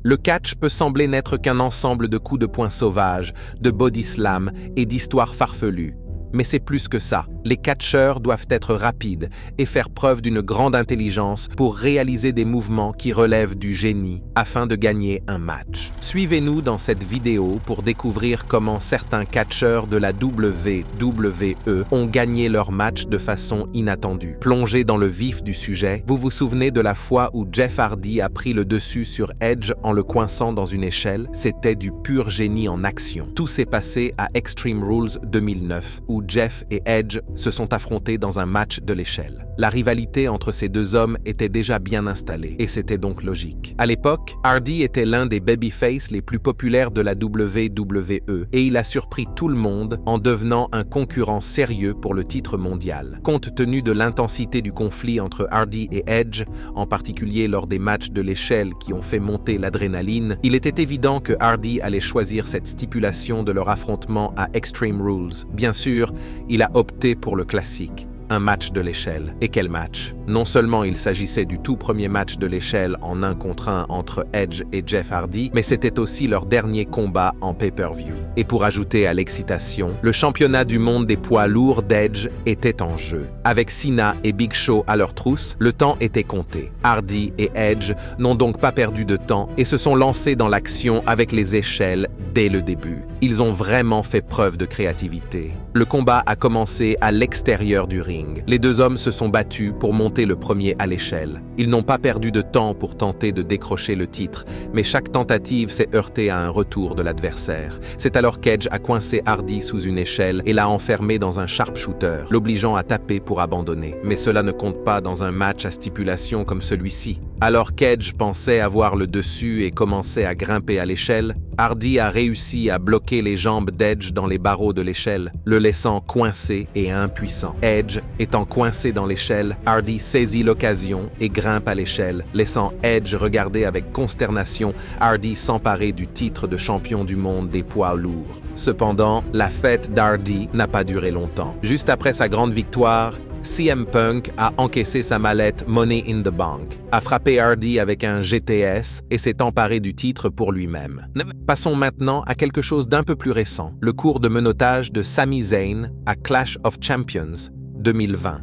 Le catch peut sembler n'être qu'un ensemble de coups de poing sauvages, de body slam et d'histoires farfelues. Mais c'est plus que ça. Les catcheurs doivent être rapides et faire preuve d'une grande intelligence pour réaliser des mouvements qui relèvent du génie afin de gagner un match. Suivez-nous dans cette vidéo pour découvrir comment certains catcheurs de la WWE ont gagné leur match de façon inattendue. Plongé dans le vif du sujet, vous vous souvenez de la fois où Jeff Hardy a pris le dessus sur Edge en le coinçant dans une échelle? C'était du pur génie en action. Tout s'est passé à Extreme Rules 2009, où Jeff et Edge se sont affrontés dans un match de l'échelle. La rivalité entre ces deux hommes était déjà bien installée, et c'était donc logique. À l'époque, Hardy était l'un des babyface les plus populaires de la WWE, et il a surpris tout le monde en devenant un concurrent sérieux pour le titre mondial. Compte tenu de l'intensité du conflit entre Hardy et Edge, en particulier lors des matchs de l'échelle qui ont fait monter l'adrénaline, il était évident que Hardy allait choisir cette stipulation de leur affrontement à Extreme Rules. Bien sûr, il a opté pour le classique, un match de l'échelle. Et quel match! Non seulement il s'agissait du tout premier match de l'échelle en 1 contre 1 entre Edge et Jeff Hardy, mais c'était aussi leur dernier combat en pay-per-view. Et pour ajouter à l'excitation, le championnat du monde des poids lourds d'Edge était en jeu. Avec Cena et Big Show à leur trousse, le temps était compté. Hardy et Edge n'ont donc pas perdu de temps et se sont lancés dans l'action avec les échelles dès le début. Ils ont vraiment fait preuve de créativité. Le combat a commencé à l'extérieur du ring. Les deux hommes se sont battus pour monter le premier à l'échelle. Ils n'ont pas perdu de temps pour tenter de décrocher le titre, mais chaque tentative s'est heurtée à un retour de l'adversaire. C'est alors qu'Edge a coincé Hardy sous une échelle et l'a enfermé dans un sharpshooter, l'obligeant à taper pour abandonner. Mais cela ne compte pas dans un match à stipulation comme celui-ci. Alors qu'Edge pensait avoir le dessus et commençait à grimper à l'échelle, Hardy a réussi à bloquer les jambes d'Edge dans les barreaux de l'échelle, le laissant coincé et impuissant. Edge étant coincé dans l'échelle, Hardy saisit l'occasion et grimpe à l'échelle, laissant Edge regarder avec consternation Hardy s'emparer du titre de champion du monde des poids lourds. Cependant, la fête d'Hardy n'a pas duré longtemps. Juste après sa grande victoire, CM Punk a encaissé sa mallette Money in the Bank, a frappé Hardy avec un GTS et s'est emparé du titre pour lui-même. Passons maintenant à quelque chose d'un peu plus récent, le cours de menottage de Sami Zayn à Clash of Champions 2020.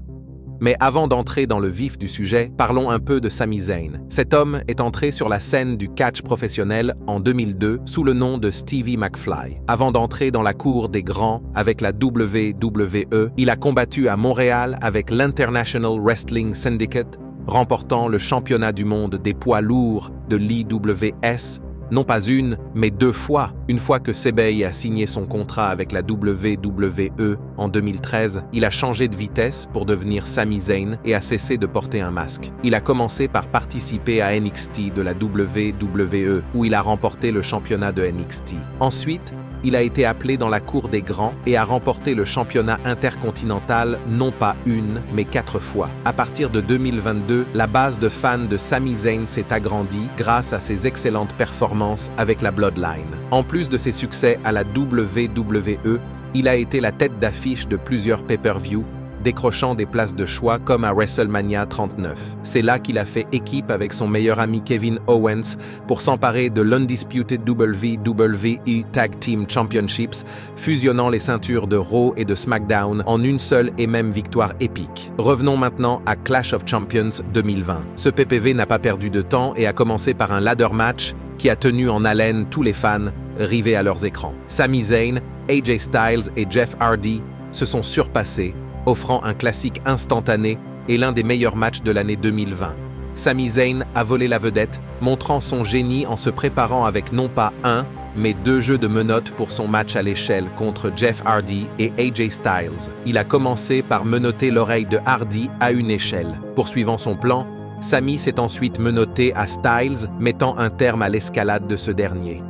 Mais avant d'entrer dans le vif du sujet, parlons un peu de Sami Zayn. Cet homme est entré sur la scène du catch professionnel en 2002 sous le nom de Stevie McFly. Avant d'entrer dans la cour des grands avec la WWE, il a combattu à Montréal avec l'International Wrestling Syndicate, remportant le championnat du monde des poids lourds de l'IWS, non pas une, mais 2 fois. Une fois que Sebey a signé son contrat avec la WWE en 2013, il a changé de vitesse pour devenir Sami Zayn et a cessé de porter un masque. Il a commencé par participer à NXT de la WWE, où il a remporté le championnat de NXT. Ensuite, il a été appelé dans la cour des grands et a remporté le championnat intercontinental non pas 1, mais 4 fois. À partir de 2022, la base de fans de Sami Zayn s'est agrandie grâce à ses excellentes performances avec la Bloodline. En plus de ses succès à la WWE, il a été la tête d'affiche de plusieurs pay-per-view, décrochant des places de choix comme à WrestleMania 39. C'est là qu'il a fait équipe avec son meilleur ami Kevin Owens pour s'emparer de l'Undisputed WWE Tag Team Championships, fusionnant les ceintures de Raw et de SmackDown en une seule et même victoire épique. Revenons maintenant à Clash of Champions 2020. Ce PPV n'a pas perdu de temps et a commencé par un ladder match qui a tenu en haleine tous les fans rivés à leurs écrans. Sami Zayn, AJ Styles et Jeff Hardy se sont surpassés, offrant un classique instantané et l'un des meilleurs matchs de l'année 2020. Sami Zayn a volé la vedette, montrant son génie en se préparant avec non pas 1, mais 2 jeux de menottes pour son match à l'échelle contre Jeff Hardy et AJ Styles. Il a commencé par menotter l'oreille de Hardy à une échelle. Poursuivant son plan, Sami s'est ensuite menotté à Styles, mettant un terme à l'escalade de ce dernier.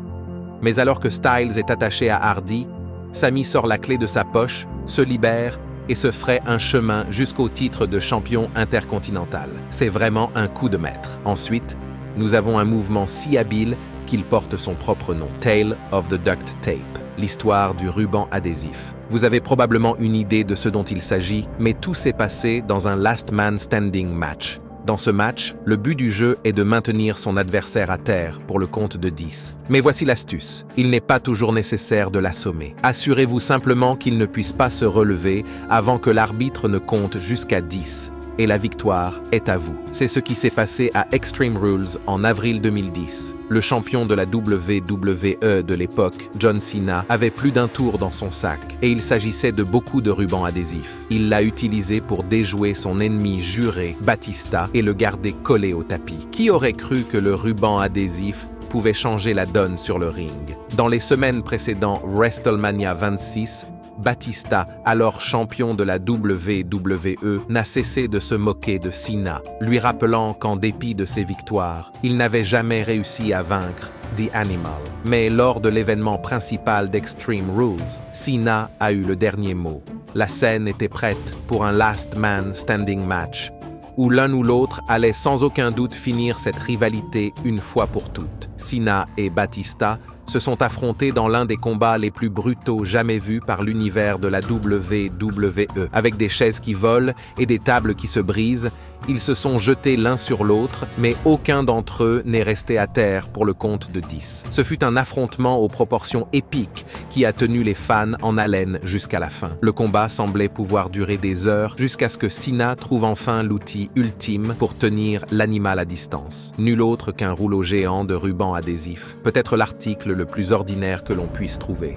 Mais alors que Styles est attaché à Hardy, Sami sort la clé de sa poche, se libère et se ferait un chemin jusqu'au titre de champion intercontinental. C'est vraiment un coup de maître. Ensuite, nous avons un mouvement si habile qu'il porte son propre nom, Tale of the Duct Tape, l'histoire du ruban adhésif. Vous avez probablement une idée de ce dont il s'agit, mais tout s'est passé dans un Last Man Standing match. Dans ce match, le but du jeu est de maintenir son adversaire à terre pour le compte de 10. Mais voici l'astuce, il n'est pas toujours nécessaire de l'assommer. Assurez-vous simplement qu'il ne puisse pas se relever avant que l'arbitre ne compte jusqu'à 10. Et la victoire est à vous. C'est ce qui s'est passé à Extreme Rules en avril 2010. Le champion de la WWE de l'époque, John Cena, avait plus d'un tour dans son sac et il s'agissait de beaucoup de rubans adhésifs. Il l'a utilisé pour déjouer son ennemi juré, Batista, et le garder collé au tapis. Qui aurait cru que le ruban adhésif pouvait changer la donne sur le ring? Dans les semaines précédant WrestleMania 26, Batista, alors champion de la WWE, n'a cessé de se moquer de Cena, lui rappelant qu'en dépit de ses victoires, il n'avait jamais réussi à vaincre The Animal. Mais lors de l'événement principal d'Extreme Rules, Cena a eu le dernier mot. La scène était prête pour un Last Man Standing match, où l'un ou l'autre allait sans aucun doute finir cette rivalité une fois pour toutes. Cena et Batista se sont affrontés dans l'un des combats les plus brutaux jamais vus par l'univers de la WWE. Avec des chaises qui volent et des tables qui se brisent, ils se sont jetés l'un sur l'autre, mais aucun d'entre eux n'est resté à terre pour le compte de 10. Ce fut un affrontement aux proportions épiques qui a tenu les fans en haleine jusqu'à la fin. Le combat semblait pouvoir durer des heures jusqu'à ce que Cena trouve enfin l'outil ultime pour tenir l'animal à distance. Nul autre qu'un rouleau géant de ruban adhésif, peut-être l'article le plus ordinaire que l'on puisse trouver.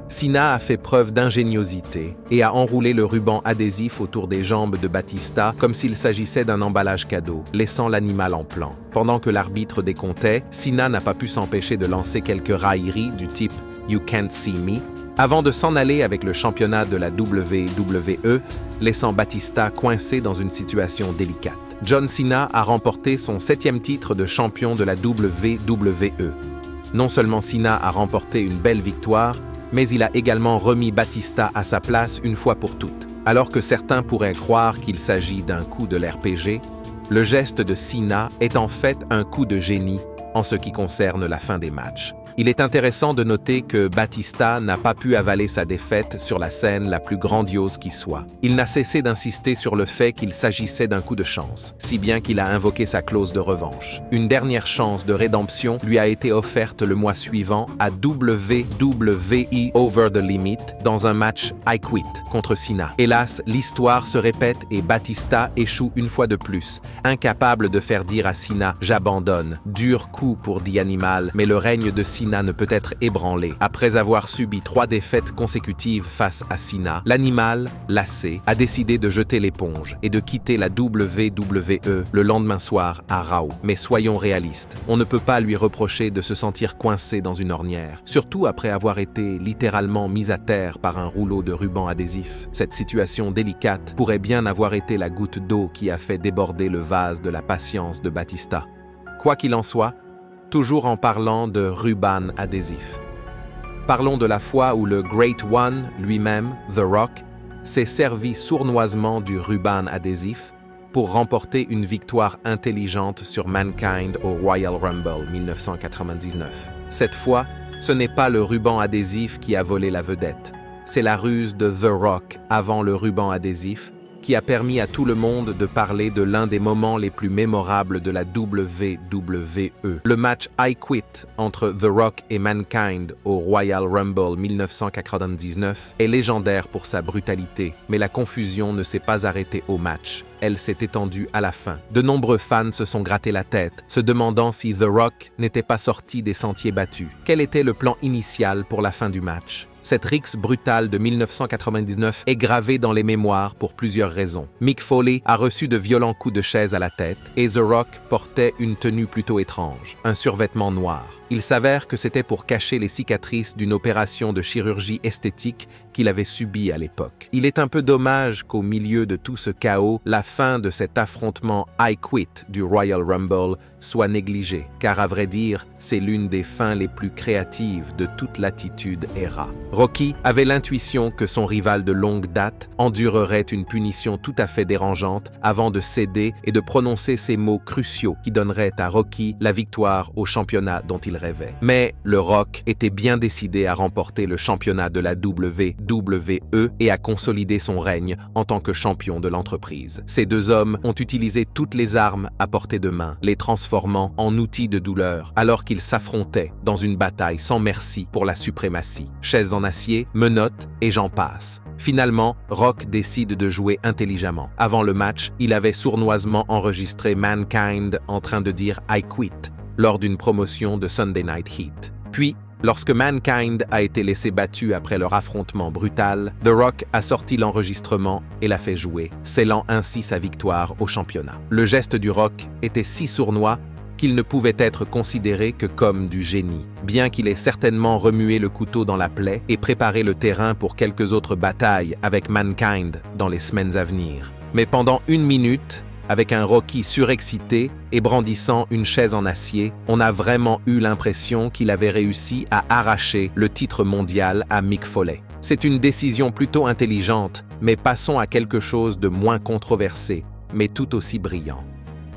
Cena a fait preuve d'ingéniosité et a enroulé le ruban adhésif autour des jambes de Batista comme s'il s'agissait d'un emballage cadeau, laissant l'animal en plan. Pendant que l'arbitre décomptait, Cena n'a pas pu s'empêcher de lancer quelques railleries du type « You can't see me » avant de s'en aller avec le championnat de la WWE, laissant Batista coincé dans une situation délicate. John Cena a remporté son 7e titre de champion de la WWE. Non seulement Cena a remporté une belle victoire, mais il a également remis Batista à sa place une fois pour toutes. Alors que certains pourraient croire qu'il s'agit d'un coup de l'RPG, le geste de Cena est en fait un coup de génie en ce qui concerne la fin des matchs. Il est intéressant de noter que Batista n'a pas pu avaler sa défaite sur la scène la plus grandiose qui soit. Il n'a cessé d'insister sur le fait qu'il s'agissait d'un coup de chance, si bien qu'il a invoqué sa clause de revanche. Une dernière chance de rédemption lui a été offerte le mois suivant à WWE Over the Limit dans un match I Quit contre Cena. Hélas, l'histoire se répète et Batista échoue une fois de plus, incapable de faire dire à Cena « J'abandonne ». Dur coup pour The Animal, mais le règne de Cena ne peut être ébranlé. Après avoir subi 3 défaites consécutives face à Cena, l'animal, lassé, a décidé de jeter l'éponge et de quitter la WWE le lendemain soir à Raw. Mais soyons réalistes, on ne peut pas lui reprocher de se sentir coincé dans une ornière, surtout après avoir été littéralement mis à terre par un rouleau de ruban adhésif. Cette situation délicate pourrait bien avoir été la goutte d'eau qui a fait déborder le vase de la patience de Batista. Quoi qu'il en soit, toujours en parlant de ruban adhésif. Parlons de la fois où le Great One lui-même, The Rock, s'est servi sournoisement du ruban adhésif pour remporter une victoire intelligente sur Mankind au Royal Rumble 1999. Cette fois, ce n'est pas le ruban adhésif qui a volé la vedette, c'est la ruse de The Rock avant le ruban adhésif qui a permis à tout le monde de parler de l'un des moments les plus mémorables de la WWE. Le match I Quit entre The Rock et Mankind au Royal Rumble 1999 est légendaire pour sa brutalité, mais la confusion ne s'est pas arrêtée au match. Elle s'est étendue à la fin. De nombreux fans se sont gratté la tête, se demandant si The Rock n'était pas sorti des sentiers battus. Quel était le plan initial pour la fin du match? Cette rixe brutale de 1999 est gravée dans les mémoires pour plusieurs raisons. Mick Foley a reçu de violents coups de chaise à la tête et The Rock portait une tenue plutôt étrange, un survêtement noir. Il s'avère que c'était pour cacher les cicatrices d'une opération de chirurgie esthétique qu'il avait subie à l'époque. Il est un peu dommage qu'au milieu de tout ce chaos, la fin de cet affrontement I Quit du Royal Rumble soit négligée, car à vrai dire, c'est l'une des fins les plus créatives de toute l'attitude era. Rocky avait l'intuition que son rival de longue date endurerait une punition tout à fait dérangeante avant de céder et de prononcer ces mots cruciaux qui donneraient à Rocky la victoire au championnat dont il rêvait. Mais le Rock était bien décidé à remporter le championnat de la WWE et à consolider son règne en tant que champion de l'entreprise. Ces deux hommes ont utilisé toutes les armes à portée de main, les transformant en outils de douleur, alors qu'ils s'affrontaient dans une bataille sans merci pour la suprématie. Chaises en acier, menottes et j'en passe. Finalement, Rock décide de jouer intelligemment. Avant le match, il avait sournoisement enregistré Mankind en train de dire « I quit » lors d'une promotion de Sunday Night Heat. Puis, lorsque Mankind a été laissé battu après leur affrontement brutal, The Rock a sorti l'enregistrement et l'a fait jouer, scellant ainsi sa victoire au championnat. Le geste du Rock était si sournois qu'il ne pouvait être considéré que comme du génie, bien qu'il ait certainement remué le couteau dans la plaie et préparé le terrain pour quelques autres batailles avec Mankind dans les semaines à venir. Mais pendant 1 minute, avec un Rocky surexcité et brandissant une chaise en acier, on a vraiment eu l'impression qu'il avait réussi à arracher le titre mondial à Mick Foley. C'est une décision plutôt intelligente, mais passons à quelque chose de moins controversé, mais tout aussi brillant.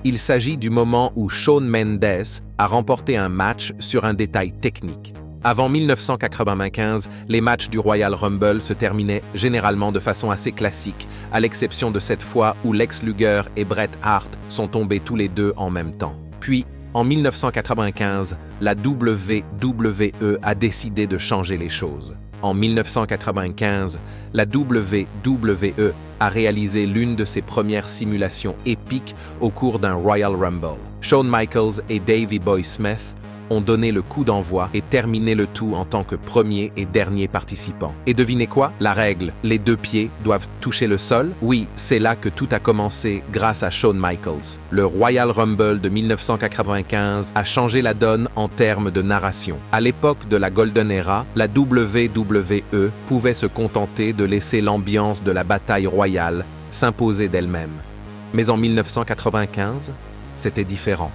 Il s'agit du moment où Shawn Mendes a remporté un match sur un détail technique. Avant 1995, les matchs du Royal Rumble se terminaient généralement de façon assez classique, à l'exception de cette fois où Lex Luger et Bret Hart sont tombés tous les deux en même temps. Puis, en 1995, la WWE a décidé de changer les choses. En 1995, la WWE a réalisé l'une de ses premières simulations épiques au cours d'un Royal Rumble. Shawn Michaels et Davey Boy Smith ont donné le coup d'envoi et terminé le tout en tant que premier et dernier participant. Et devinez quoi? La règle, les 2 pieds doivent toucher le sol? Oui, c'est là que tout a commencé grâce à Shawn Michaels. Le Royal Rumble de 1995 a changé la donne en termes de narration. À l'époque de la Golden Era, la WWE pouvait se contenter de laisser l'ambiance de la bataille royale s'imposer d'elle-même. Mais en 1995, c'était différent.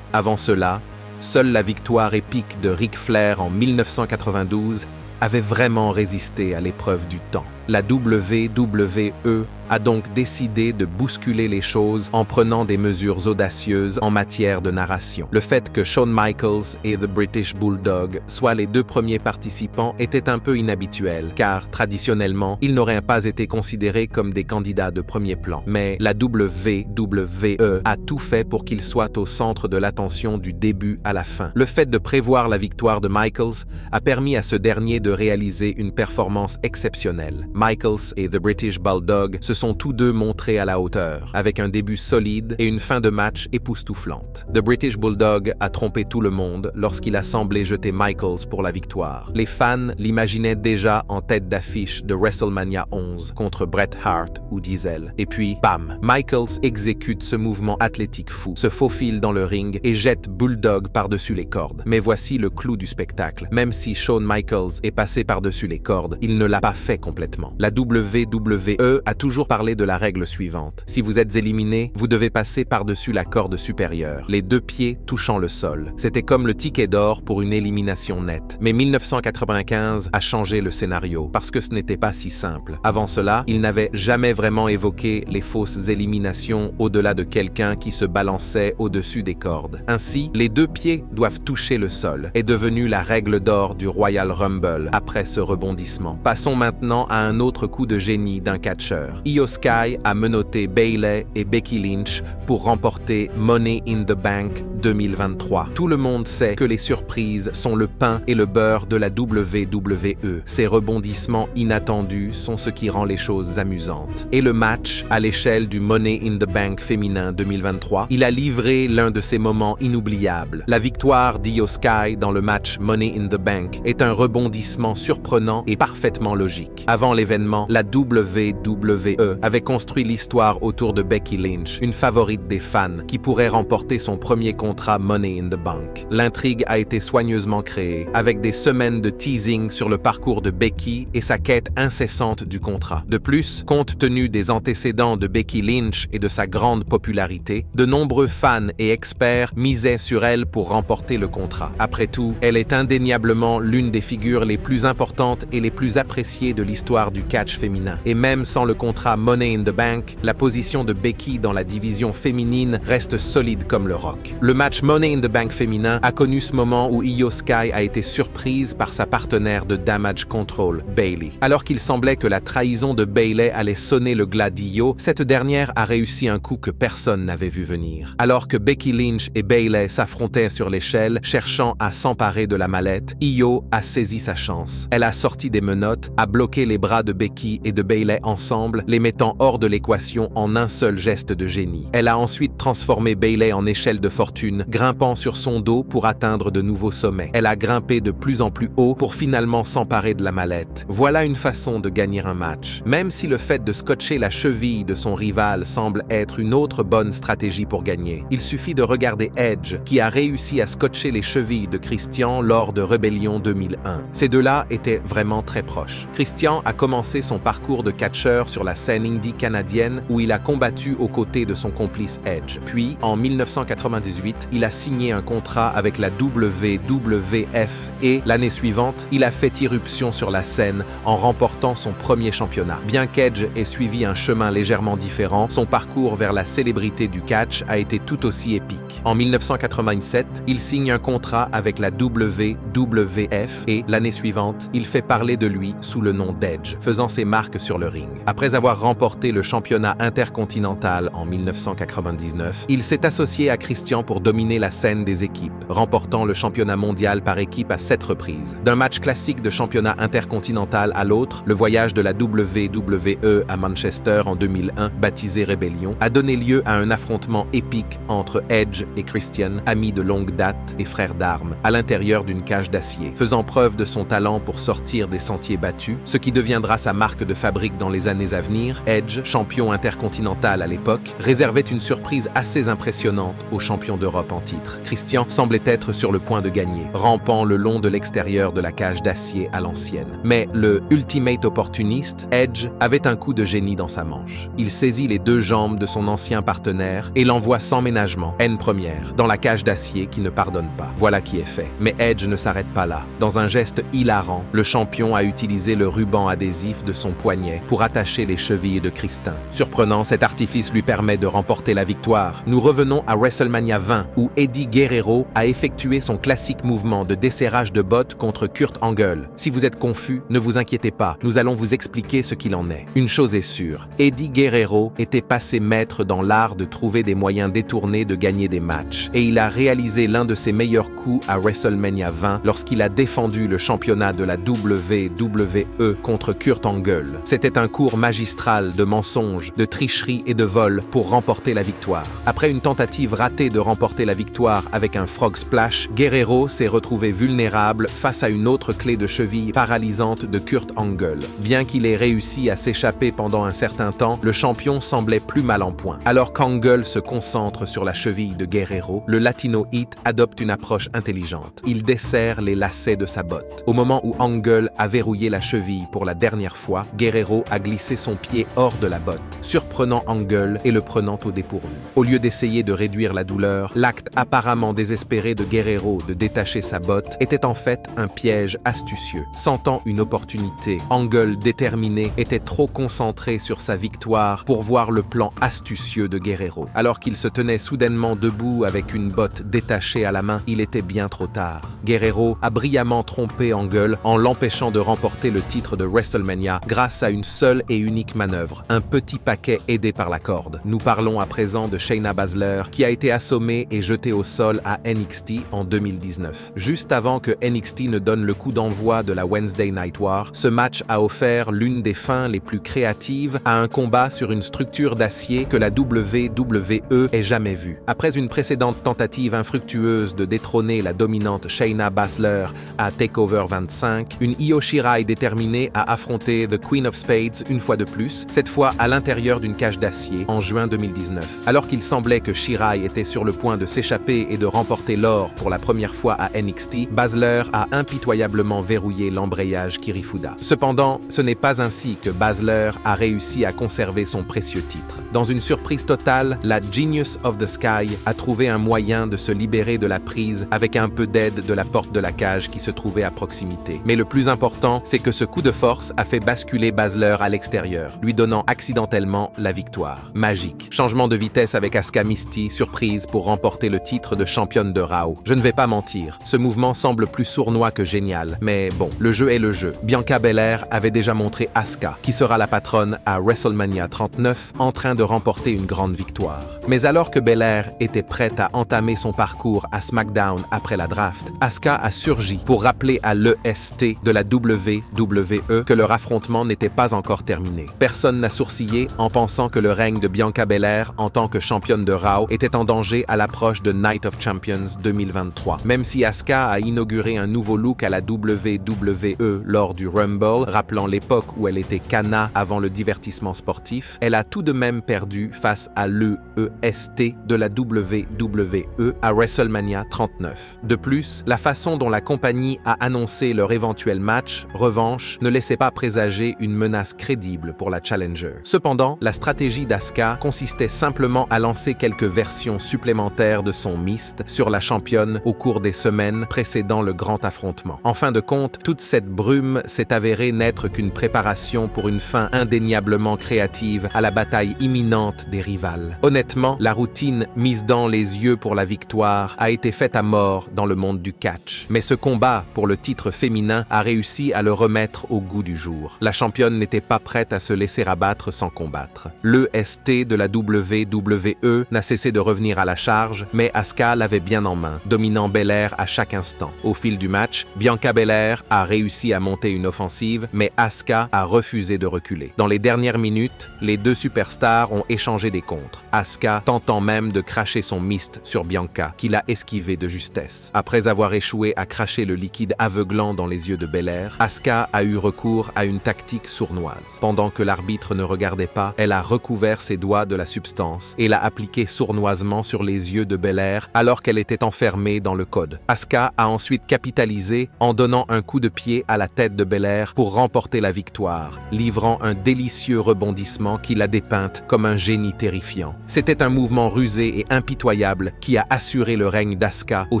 Avant cela, seule la victoire épique de Ric Flair en 1992 avait vraiment résisté à l'épreuve du temps. La WWE a donc décidé de bousculer les choses en prenant des mesures audacieuses en matière de narration. Le fait que Shawn Michaels et The British Bulldog soient les 2 premiers participants était un peu inhabituel, car traditionnellement, ils n'auraient pas été considérés comme des candidats de premier plan. Mais la WWE a tout fait pour qu'ils soient au centre de l'attention du début à la fin. Le fait de prévoir la victoire de Michaels a permis à ce dernier de réaliser une performance exceptionnelle. Michaels et The British Bulldog se sont tous deux montrés à la hauteur, avec un début solide et une fin de match époustouflante. The British Bulldog a trompé tout le monde lorsqu'il a semblé jeter Michaels pour la victoire. Les fans l'imaginaient déjà en tête d'affiche de WrestleMania 11 contre Bret Hart ou Diesel. Et puis, bam! Michaels exécute ce mouvement athlétique fou, se faufile dans le ring et jette Bulldog par-dessus les cordes. Mais voici le clou du spectacle. Même si Shawn Michaels est passé par-dessus les cordes, il ne l'a pas fait complètement. La WWE a toujours parlé de la règle suivante. Si vous êtes éliminé, vous devez passer par-dessus la corde supérieure, les 2 pieds touchant le sol. C'était comme le ticket d'or pour une élimination nette. Mais 1995 a changé le scénario, parce que ce n'était pas si simple. Avant cela, il n'avait jamais vraiment évoqué les fausses éliminations au-delà de quelqu'un qui se balançait au-dessus des cordes. Ainsi, les 2 pieds doivent toucher le sol, est devenue la règle d'or du Royal Rumble après ce rebondissement. Passons maintenant à un autre coup de génie d'un catcheur. Io Sky a menotté Bayley et Becky Lynch pour remporter Money in the Bank 2023. Tout le monde sait que les surprises sont le pain et le beurre de la WWE. Ces rebondissements inattendus sont ce qui rend les choses amusantes. Et le match, à l'échelle du Money in the Bank féminin 2023, il a livré l'un de ces moments inoubliables. La victoire d'Io Sky dans le match Money in the Bank est un rebondissement surprenant et parfaitement logique. Avant les l'événement, la WWE avait construit l'histoire autour de Becky Lynch, une favorite des fans, qui pourrait remporter son premier contrat Money in the Bank. L'intrigue a été soigneusement créée, avec des semaines de teasing sur le parcours de Becky et sa quête incessante du contrat. De plus, compte tenu des antécédents de Becky Lynch et de sa grande popularité, de nombreux fans et experts misaient sur elle pour remporter le contrat. Après tout, elle est indéniablement l'une des figures les plus importantes et les plus appréciées de l'histoire du catch féminin. Et même sans le contrat Money in the Bank, la position de Becky dans la division féminine reste solide comme le roc. Le match Money in the Bank féminin a connu ce moment où Io Sky a été surprise par sa partenaire de Damage Control, Bayley. Alors qu'il semblait que la trahison de Bayley allait sonner le glas d'Io, cette dernière a réussi un coup que personne n'avait vu venir. Alors que Becky Lynch et Bayley s'affrontaient sur l'échelle, cherchant à s'emparer de la mallette, Io a saisi sa chance. Elle a sorti des menottes, a bloqué les bras de Becky et de Bayley ensemble, les mettant hors de l'équation en un seul geste de génie. Elle a ensuite transformé Bayley en échelle de fortune, grimpant sur son dos pour atteindre de nouveaux sommets. Elle a grimpé de plus en plus haut pour finalement s'emparer de la mallette. Voilà une façon de gagner un match. Même si le fait de scotcher la cheville de son rival semble être une autre bonne stratégie pour gagner, il suffit de regarder Edge, qui a réussi à scotcher les chevilles de Christian lors de Rebellion 2001. Ces deux-là étaient vraiment très proches. Christian a commencé son parcours de catcheur sur la scène indie canadienne où il a combattu aux côtés de son complice Edge. Puis, en 1998, il a signé un contrat avec la WWF et, l'année suivante, il a fait irruption sur la scène en remportant son premier championnat. Bien qu'Edge ait suivi un chemin légèrement différent, son parcours vers la célébrité du catch a été tout aussi épique. En 1987, il signe un contrat avec la WWF et, l'année suivante, il fait parler de lui sous le nom d'Edge, faisant ses marques sur le ring. Après avoir remporté le championnat intercontinental en 1999, il s'est associé à Christian pour dominer la scène des équipes, remportant le championnat mondial par équipe à 7 reprises. D'un match classique de championnat intercontinental à l'autre, le voyage de la WWE à Manchester en 2001, baptisé Rébellion, a donné lieu à un affrontement épique entre Edge et Christian, amis de longue date et frères d'armes, à l'intérieur d'une cage d'acier. Faisant preuve de son talent pour sortir des sentiers battus, ce qui deviendra sa marque de fabrique dans les années à venir, Edge, champion intercontinental à l'époque, réservait une surprise assez impressionnante aux champions d'Europe en titre. Christian semblait être sur le point de gagner, rampant le long de l'extérieur de la cage d'acier à l'ancienne. Mais le ultimate opportuniste, Edge, avait un coup de génie dans sa manche. Il saisit les deux jambes de son ancien partenaire et l'envoie sans ménagement, N première, dans la cage d'acier qui ne pardonne pas. Voilà qui est fait. Mais Edge ne s'arrête pas là. Dans un geste hilarant, le champion a utilisé le ruban adhésif de son poignet pour attacher les chevilles de Christin. Surprenant, cet artifice lui permet de remporter la victoire. Nous revenons à WrestleMania 20, où Eddie Guerrero a effectué son classique mouvement de desserrage de bottes contre Kurt Angle. Si vous êtes confus, ne vous inquiétez pas, nous allons vous expliquer ce qu'il en est. Une chose est sûre, Eddie Guerrero était passé maître dans l'art de trouver des moyens détournés de gagner des matchs, et il a réalisé l'un de ses meilleurs coups à WrestleMania 20 lorsqu'il a défendu le championnat de la WWE contre Kurt Angle. C'était un cours magistral de mensonges, de tricherie et de vol pour remporter la victoire. Après une tentative ratée de remporter la victoire avec un frog splash, Guerrero s'est retrouvé vulnérable face à une autre clé de cheville paralysante de Kurt Angle. Bien qu'il ait réussi à s'échapper pendant un certain temps, le champion semblait plus mal en point. Alors qu'Angle se concentre sur la cheville de Guerrero, le Latino Heat adopte une approche intelligente. Il desserre les lacets de sa botte. Au moment où Angle a verrouillé la cheville pour la dernière fois, Guerrero a glissé son pied hors de la botte, surprenant Angle et le prenant au dépourvu. Au lieu d'essayer de réduire la douleur, l'acte apparemment désespéré de Guerrero de détacher sa botte était en fait un piège astucieux. Sentant une opportunité, Angle, déterminé, était trop concentré sur sa victoire pour voir le plan astucieux de Guerrero. Alors qu'il se tenait soudainement debout avec une botte détachée à la main, il était bien trop tard. Guerrero a brillamment trompé Angle en l'empêchant de remporter le titre de WrestleMania grâce à une seule et unique manœuvre, un petit paquet aidé par la corde. Nous parlons à présent de Shayna Baszler, qui a été assommée et jetée au sol à NXT en 2019. Juste avant que NXT ne donne le coup d'envoi de la Wednesday Night War, ce match a offert l'une des fins les plus créatives à un combat sur une structure d'acier que la WWE ait jamais vue. Après une précédente tentative infructueuse de détrôner la dominante Shayna Baszler à TakeOver 25, une Io Shirai déterminée à affronter The Queen of Spades une fois de plus, cette fois à l'intérieur d'une cage d'acier en juin 2019. Alors qu'il semblait que Shirai était sur le point de s'échapper et de remporter l'or pour la première fois à NXT, Baszler a impitoyablement verrouillé l'embrayage Kirifuda. Cependant, ce n'est pas ainsi que Baszler a réussi à conserver son précieux titre. Dans une surprise totale, la Genius of the Sky a trouvé un moyen de se libérer de la prise avec un peu d'aide de la porte de la cage qui se trouvait à proximité. Mais le plus important, c'est que ce coup de force a fait basculer Baszler à l'extérieur, lui donnant accidentellement la victoire. Magique. Changement de vitesse avec Asuka Misty, surprise pour remporter le titre de championne de Raw. Je ne vais pas mentir, ce mouvement semble plus sournois que génial, mais bon, le jeu est le jeu. Bianca Belair avait déjà montré Asuka, qui sera la patronne à WrestleMania 39, en train de remporter une grande victoire. Mais alors que Belair était prête à entamer son parcours à SmackDown après la draft, Asuka a surgi pour rappeler à l'EST de la WWE que leur affrontement n'était pas encore terminé. Personne n'a sourcillé en pensant que le règne de Bianca Belair en tant que championne de Raw était en danger à l'approche de Night of Champions 2023. Même si Asuka a inauguré un nouveau look à la WWE lors du Rumble, rappelant l'époque où elle était Kana avant le divertissement sportif, elle a tout de même perdu face à l'EST de la WWE à WrestleMania 39. De plus, la façon dont la compagnie a annoncé leur éventuel match, revanche, ne laissait pas présager une menace crédible pour la Challenger. Cependant, la stratégie d'Asuka consistait simplement à lancer quelques versions supplémentaires de son mist sur la championne au cours des semaines précédant le grand affrontement. En fin de compte, toute cette brume s'est avérée n'être qu'une préparation pour une fin indéniablement créative à la bataille imminente des rivales. Honnêtement, la routine mise dans les yeux pour la victoire a été faite à mort dans le monde du catch. Mais ce combat pour le titre féminin a réussi à le remettre au goût du jour. La championne n'était pas prête à se laisser abattre sans combattre. L'EST de la WWE n'a cessé de revenir à la charge, mais Asuka l'avait bien en main, dominant Belair à chaque instant. Au fil du match, Bianca Belair a réussi à monter une offensive, mais Asuka a refusé de reculer. Dans les dernières minutes, les deux superstars ont échangé des contres, Asuka tentant même de cracher son mist sur Bianca, qui l'a esquivé de justesse. Après avoir échoué à cracher le liquide aveuglant dans les yeux de Belair, Asuka a eu recours à une tactique sournoise. Pendant que l'arbitre ne regardait pas, elle a recouvert ses doigts de la substance et l'a appliqué sournoisement sur les yeux de Belair alors qu'elle était enfermée dans le code. Asuka a ensuite capitalisé en donnant un coup de pied à la tête de Belair pour remporter la victoire, livrant un délicieux rebondissement qui l'a dépeinte comme un génie terrifiant. C'était un mouvement rusé et impitoyable qui a assuré le règne d'Asuka au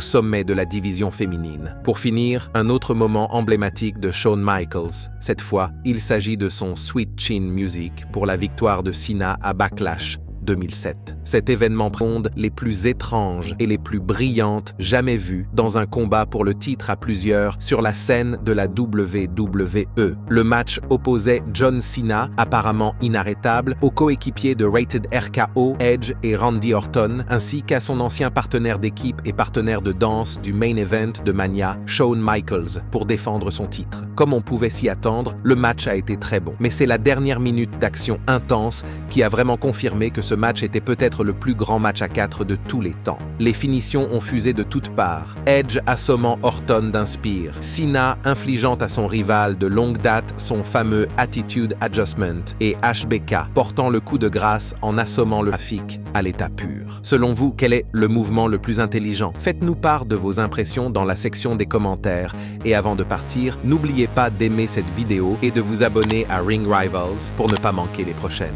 sommet de la division féminine. Pour finir, un autre moment emblématique de Shawn Michaels. Cette fois, il s'agit de son Sweet Chin Music pour la victoire de Cena à Backlash 2007. Cet événement prône les plus étranges et les plus brillantes jamais vues dans un combat pour le titre à plusieurs sur la scène de la WWE. Le match opposait John Cena, apparemment inarrêtable, aux coéquipiers de Rated RKO, Edge et Randy Orton, ainsi qu'à son ancien partenaire d'équipe et partenaire de danse du main event de Mania, Shawn Michaels, pour défendre son titre. Comme on pouvait s'y attendre, le match a été très bon. Mais c'est la dernière minute d'action intense qui a vraiment confirmé que ce match était peut-être le plus grand match à 4 de tous les temps. Les finitions ont fusé de toutes parts. Edge assommant Orton d'un spear. Cena infligeant à son rival de longue date son fameux Attitude Adjustment. Et HBK portant le coup de grâce en assommant le trafic à l'état pur. Selon vous, quel est le mouvement le plus intelligent? Faites-nous part de vos impressions dans la section des commentaires. Et avant de partir, n'oubliez pas d'aimer cette vidéo et de vous abonner à Ring Rivals pour ne pas manquer les prochaines.